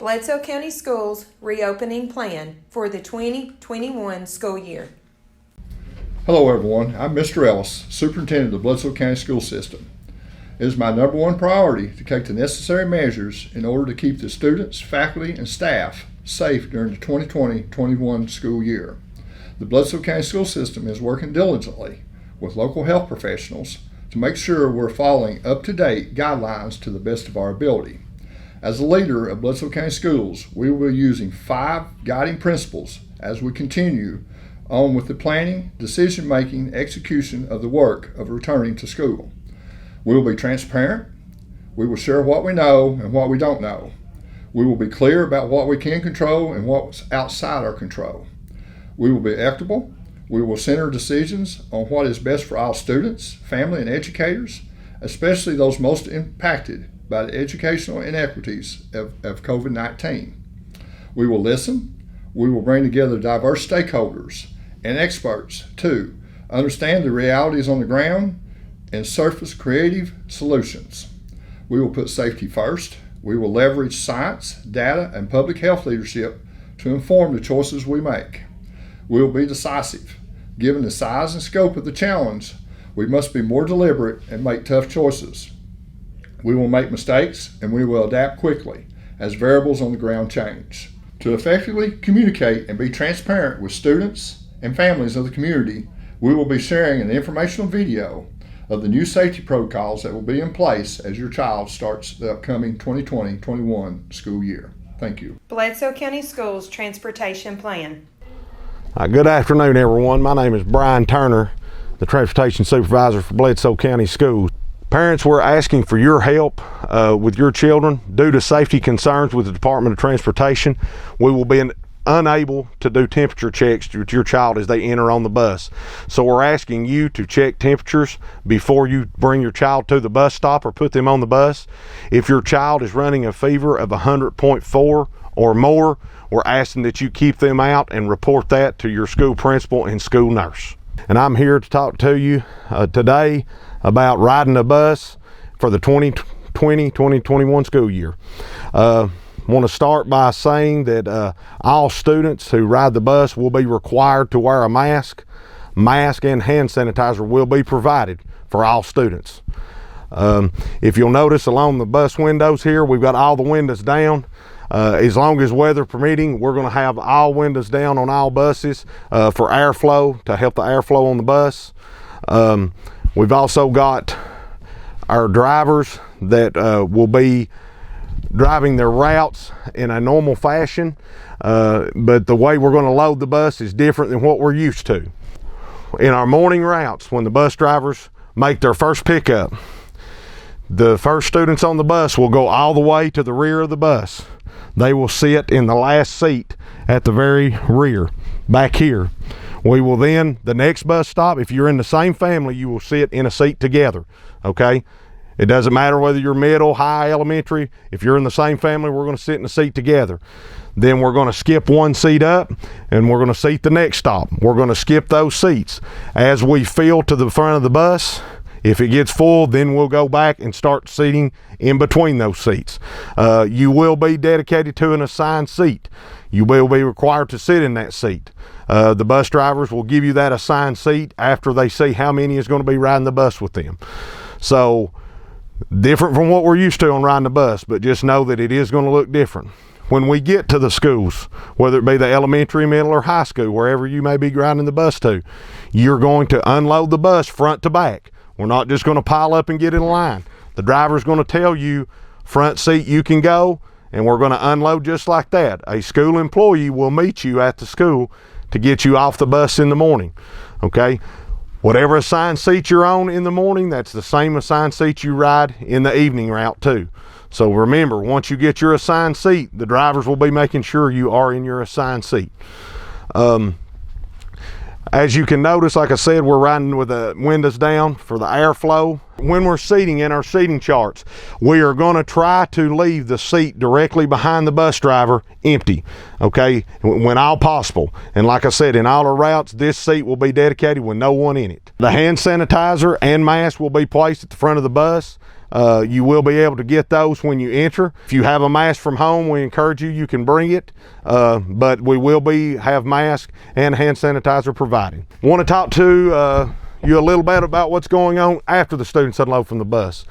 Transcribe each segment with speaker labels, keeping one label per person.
Speaker 1: Bledsoe County Schools reopening plan for the 2021 school year.
Speaker 2: Hello everyone, I'm Mr. Ellis, Superintendent of the Bledsoe County School System. It is my number one priority to take the necessary measures in order to keep the students, faculty, and staff safe during the 2020-21 school year. The Bledsoe County School System is working diligently with local health professionals to make sure we're following up-to-date guidelines to the best of our ability. As the leader of Bledsoe County Schools, we will be using 5 guiding principles as we continue on with the planning, decision-making, execution of the work of returning to school. We will be transparent. We will share what we know and what we don't know. We will be clear about what we can control and what's outside our control. We will be equitable. We will center decisions on what is best for all students, family, and educators, especially those most impacted by the educational inequities of COVID-19. We will listen. We will bring together diverse stakeholders and experts to understand the realities on the ground and surface creative solutions. We will put safety first. We will leverage science, data, and public health leadership to inform the choices we make. We will be decisive. Given the size and scope of the challenge, we must be more deliberate and make tough choices. We will make mistakes and we will adapt quickly as variables on the ground change. To effectively communicate and be transparent with students and families of the community, we will be sharing an informational video of the new safety protocols that will be in place as your child starts the upcoming 2020-21 school year. Thank you.
Speaker 1: Bledsoe County Schools Transportation Plan.
Speaker 3: Good afternoon, everyone. My name is Brian Turner, the Transportation Supervisor for Bledsoe County Schools. Parents, we're asking for your help with your children. Due to safety concerns with the Department of Transportation, we will be unable to do temperature checks with your child as they enter on the bus. So we're asking you to check temperatures before you bring your child to the bus stop or put them on the bus. If your child is running a fever of 100.4 or more, we're asking that you keep them out and report that to your school principal and school nurse. And I'm here to talk to you today about riding the bus for the 2020-2021 school year. I want to start by saying that all students who ride the bus will be required to wear a mask. Mask and hand sanitizer will be provided for all students. If you'll notice along the bus windows here, we've got all the windows down. As long as weather permitting, we're going to have all windows down on all buses for airflow, to help the airflow on the bus. We've also got our drivers that will be driving their routes in a normal fashion, but the way we're going to load the bus is different than what we're used to. In our morning routes, when the bus drivers make their first pickup, the first students on the bus will go all the way to the rear of the bus. They will sit in the last seat at the very rear, back here. We will then, the next bus stop, if you're in the same family, you will sit in a seat together, okay? It doesn't matter whether you're middle, high, elementary. If you're in the same family, we're going to sit in a seat together. Then we're going to skip one seat up and we're going to seat the next stop. We're going to skip those seats. As we fill to the front of the bus, if it gets full, then we'll go back and start seating in between those seats. You will be dedicated to an assigned seat. You will be required to sit in that seat. The bus drivers will give you that assigned seat after they see how many is going to be riding the bus with them. So, different from what we're used to on riding the bus, but just know that it is going to look different. When we get to the schools, whether it be the elementary, middle, or high school, wherever you may be riding the bus to, you're going to unload the bus front to back. We're not just going to pile up and get in line. The driver's going to tell you, front seat you can go, and we're going to unload just like that. A school employee will meet you at the school to get you off the bus in the morning, okay? Whatever assigned seat you're on in the morning, that's the same assigned seat you ride in the evening route too. So remember, once you get your assigned seat, the drivers will be making sure you are in your assigned seat. As you can notice, like I said, we're riding with the windows down for the airflow. When we're seating in our seating charts, we are going to try to leave the seat directly behind the bus driver empty, okay, when all possible. And like I said, in all our routes, this seat will be dedicated with no one in it. The hand sanitizer and mask will be placed at the front of the bus. You will be able to get those when you enter. If you have a mask from home, we encourage you can bring it, but we will have masks and hand sanitizer provided. Want to talk to you a little bit about what's going on after the students unload from the bus.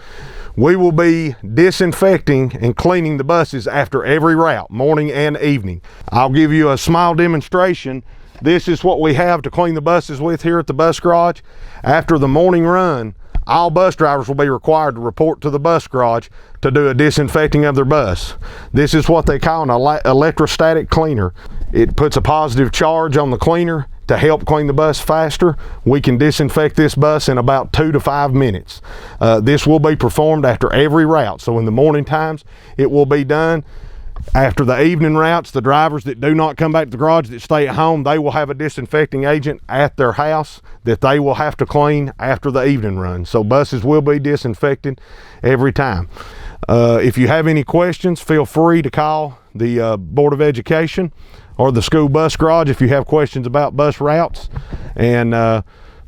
Speaker 3: We will be disinfecting and cleaning the buses after every route, morning and evening. I'll give you a small demonstration. This is what we have to clean the buses with here at the bus garage. After the morning run, all bus drivers will be required to report to the bus garage to do a disinfecting of their bus. This is what they call an electrostatic cleaner. It puts a positive charge on the cleaner to help clean the bus faster. We can disinfect this bus in about 2 to 5 minutes. This will be performed after every route. So in the morning times, it will be done. After the evening routes, the drivers that do not come back to the garage, that stay at home, they will have a disinfecting agent at their house that they will have to clean after the evening run. So buses will be disinfected every time. If you have any questions, feel free to call the Board of Education or the school bus garage if you have questions about bus routes and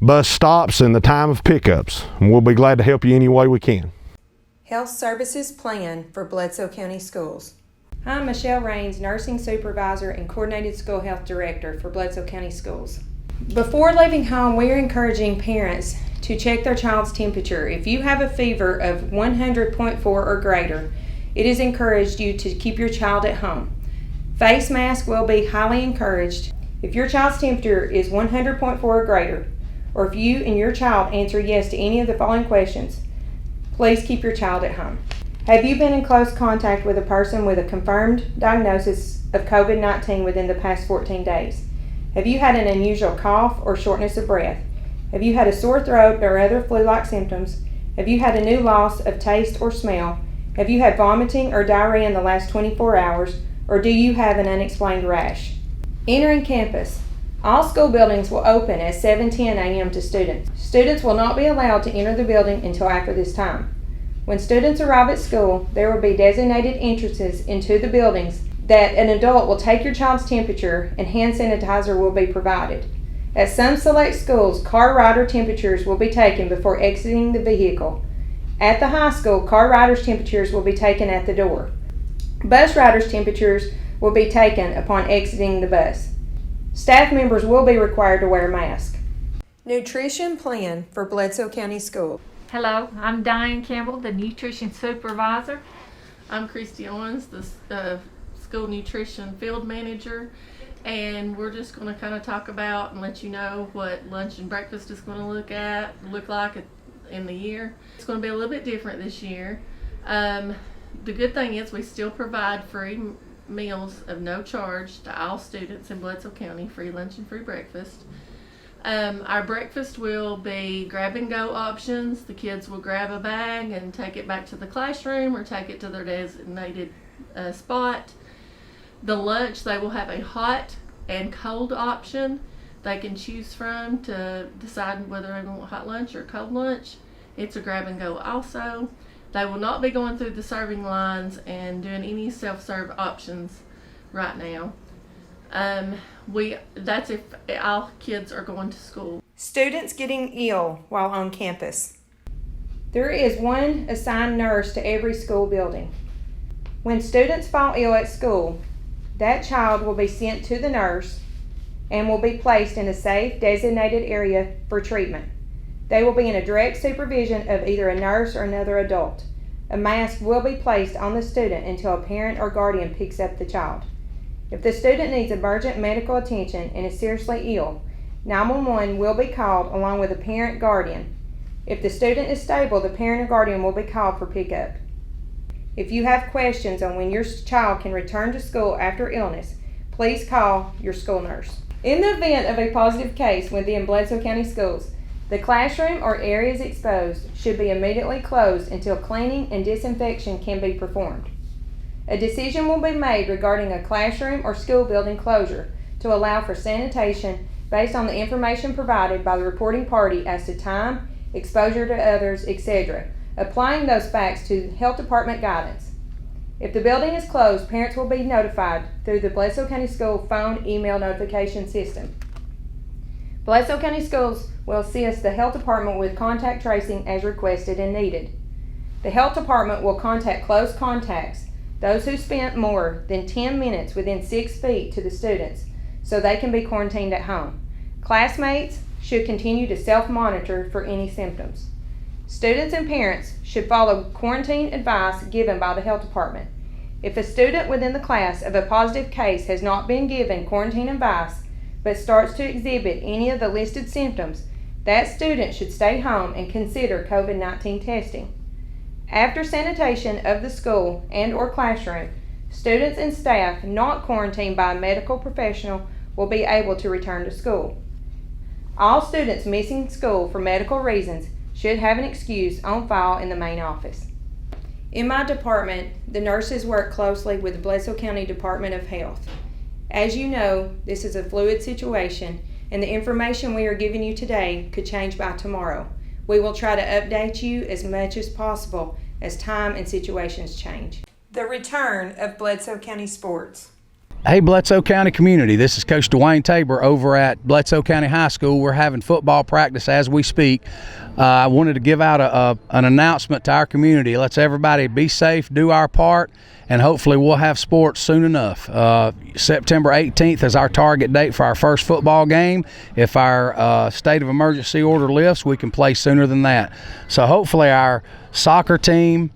Speaker 3: bus stops and the time of pickups. And we'll be glad to help you any way we can.
Speaker 1: Health Services Plan for Bledsoe County Schools. I'm Michelle Raines, Nursing Supervisor and Coordinated School Health Director for Bledsoe County Schools. Before leaving home, we are encouraging parents to check their child's temperature. If you have a fever of 100.4 or greater, it is encouraged you to keep your child at home. Face masks will be highly encouraged. If your child's temperature is 100.4 or greater, or if you and your child answer yes to any of the following questions, please keep your child at home. Have you been in close contact with a person with a confirmed diagnosis of COVID-19 within the past 14 days? Have you had an unusual cough or shortness of breath? Have you had a sore throat or other flu-like symptoms? Have you had a new loss of taste or smell? Have you had vomiting or diarrhea in the last 24 hours? Or do you have an unexplained rash? Entering campus. All school buildings will open at 7:10 a.m. to students. Students will not be allowed to enter the building until after this time. When students arrive at school, there will be designated entrances into the buildings that an adult will take your child's temperature and hand sanitizer will be provided. At some select schools, car rider temperatures will be taken before exiting the vehicle. At the high school, car riders' temperatures will be taken at the door. Bus riders' temperatures will be taken upon exiting the bus. Staff members will be required to wear a mask. Nutrition Plan for Bledsoe County Schools.
Speaker 4: Hello, I'm Diane Campbell, the Nutrition Supervisor.
Speaker 5: I'm Christy Owens, the School Nutrition Field Manager, and we're just going to kind of talk about and let you know what lunch and breakfast is going to look like in the year. It's going to be a little bit different this year. The good thing is we still provide free meals of no charge to all students in Bledsoe County, free lunch and free breakfast. Our breakfast will be grab and go options. The kids will grab a bag and take it back to the classroom or take it to their designated spot. The lunch, they will have a hot and cold option they can choose from to decide whether they want hot lunch or cold lunch. It's a grab and go also. They will not be going through the serving lines and doing any self-serve options right now. That's if all kids are going to school.
Speaker 1: Students getting ill while on campus. There is one assigned nurse to every school building. When students fall ill at school, that child will be sent to the nurse and will be placed in a safe, designated area for treatment. They will be in a direct supervision of either a nurse or another adult. A mask will be placed on the student until a parent or guardian picks up the child. If the student needs emergent medical attention and is seriously ill, 911 will be called along with a parent guardian. If the student is stable, the parent or guardian will be called for pickup. If you have questions on when your child can return to school after illness, please call your school nurse. In the event of a positive case within Bledsoe County Schools, the classroom or areas exposed should be immediately closed until cleaning and disinfection can be performed. A decision will be made regarding a classroom or school building closure to allow for sanitation based on the information provided by the reporting party as to time, exposure to others, etc., applying those facts to Health Department guidance. If the building is closed, parents will be notified through the Bledsoe County School phone email notification system. Bledsoe County Schools will assist the Health Department with contact tracing as requested and needed. The health department will contact close contacts, those who spent more than 10 minutes within 6 feet to the students, so they can be quarantined at home. Classmates should continue to self-monitor for any symptoms. Students and parents should follow quarantine advice given by the health department. If a student within the class of a positive case has not been given quarantine advice but starts to exhibit any of the listed symptoms, that student should stay home and consider COVID-19 testing. After sanitation of the school and/or classroom, students and staff not quarantined by a medical professional will be able to return to school. All students missing school for medical reasons should have an excuse on file in the main office. In my department, the nurses work closely with the Bledsoe County Department of Health. As you know, this is a fluid situation, and the information we are giving you today could change by tomorrow. We will try to update you as much as possible as time and situations change. The return of Bledsoe County sports.
Speaker 6: Hey Bledsoe County community, this is Coach Dwayne Tabor over at Bledsoe County High School. We're having football practice as we speak. I wanted to give out an announcement to our community. Let's everybody be safe, do our part, and hopefully we'll have sports soon enough. September 18th is our target date for our first football game. If our state of emergency order lifts, we can play sooner than that. So hopefully our soccer team,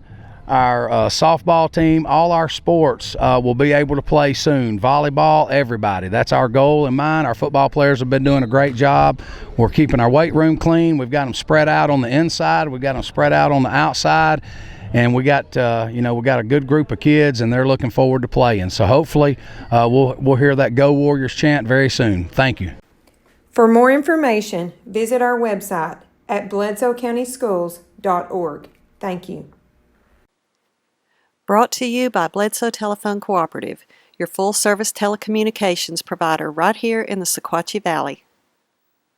Speaker 6: our softball team, all our sports will be able to play soon. Volleyball, everybody. That's our goal in mind. Our football players have been doing a great job. We're keeping our weight room clean. We've got them spread out on the inside. We've got them spread out on the outside. And we got, we got a good group of kids, and they're looking forward to playing. So hopefully we'll hear that Go Warriors chant very soon. Thank you.
Speaker 1: For more information, visit our website at bledsoecountyschools.org. Thank you.
Speaker 7: Brought to you by Bledsoe Telephone Cooperative, your full-service telecommunications provider right here in the Sequatchie Valley.